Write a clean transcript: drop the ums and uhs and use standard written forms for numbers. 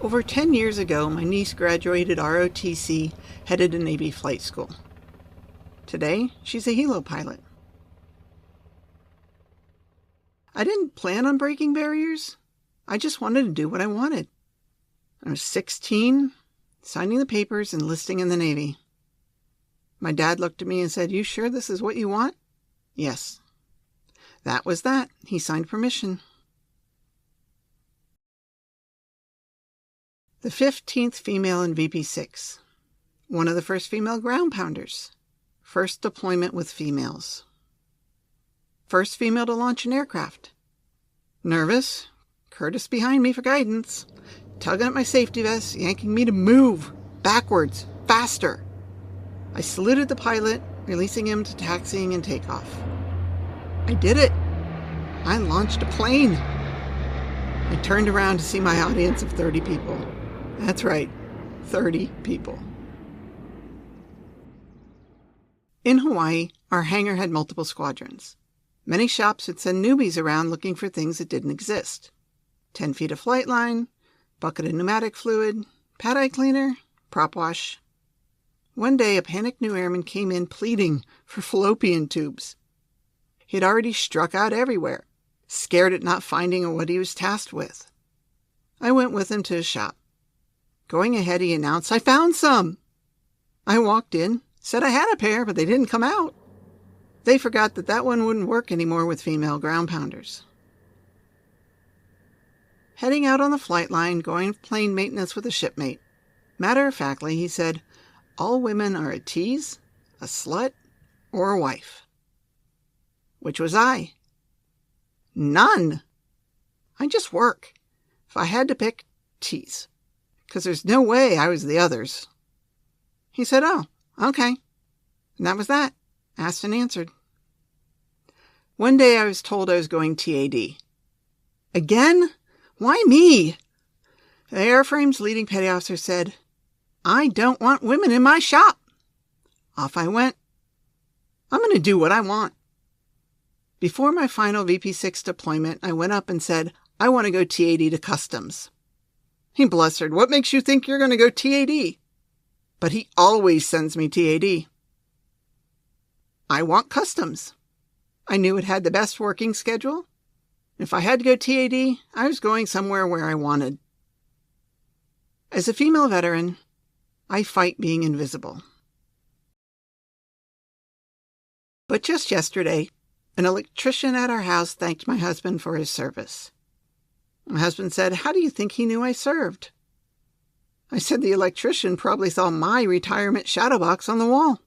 Over 10 years ago, my niece graduated ROTC, headed to Navy flight school. Today, she's a Hilo pilot. I didn't plan on breaking barriers. I just wanted to do what I wanted. I was 16, signing the papers, enlisting in the Navy. My dad looked at me and said, "You sure this is what you want?" Yes. That was that. He signed permission. The 15th female in VP6. One of the first female ground pounders. First deployment with females. First female to launch an aircraft. Nervous. Curtis behind me for guidance. Tugging at my safety vest, yanking me to move. Backwards. Faster. I saluted the pilot, releasing him to taxiing and takeoff. I did it. I launched a plane. I turned around to see my audience of 30 people. That's right, 30 people. In Hawaii, our hangar had multiple squadrons. Many shops would send newbies around looking for things that didn't exist. 10 feet of flight line, bucket of pneumatic fluid, pad-eye cleaner, propwash. One day, a panicked new airman came in pleading for fallopian tubes. He'd already struck out everywhere, scared at not finding what he was tasked with. I went with him to his shop. Going ahead, he announced, "I found some." I walked in, said I had a pair, but they didn't come out. They forgot that one wouldn't work anymore with female ground pounders. Heading out on the flight line, going plane maintenance with a shipmate. Matter-of-factly, he said, "All women are a tease, a slut, or a wife." Which was I? None. I just work. If I had to pick, tease. Because there's no way I was the others. He said, "Oh, okay." And that was that. Asked and answered. One day I was told I was going TAD. Again? Why me? The airframes leading petty officer said, "I don't want women in my shop." Off I went. I'm going to do what I want. Before my final VP6 deployment, I went up and said, "I want to go TAD to customs." He blustered, "What makes you think you're going to go TAD?" But he always sends me TAD. I want customs. I knew it had the best working schedule. If I had to go TAD, I was going somewhere where I wanted. As a female veteran, I fight being invisible. But just yesterday, an electrician at our house thanked my husband for his service. My husband said, "How do you think he knew I served?" I said the electrician probably saw my retirement shadow box on the wall.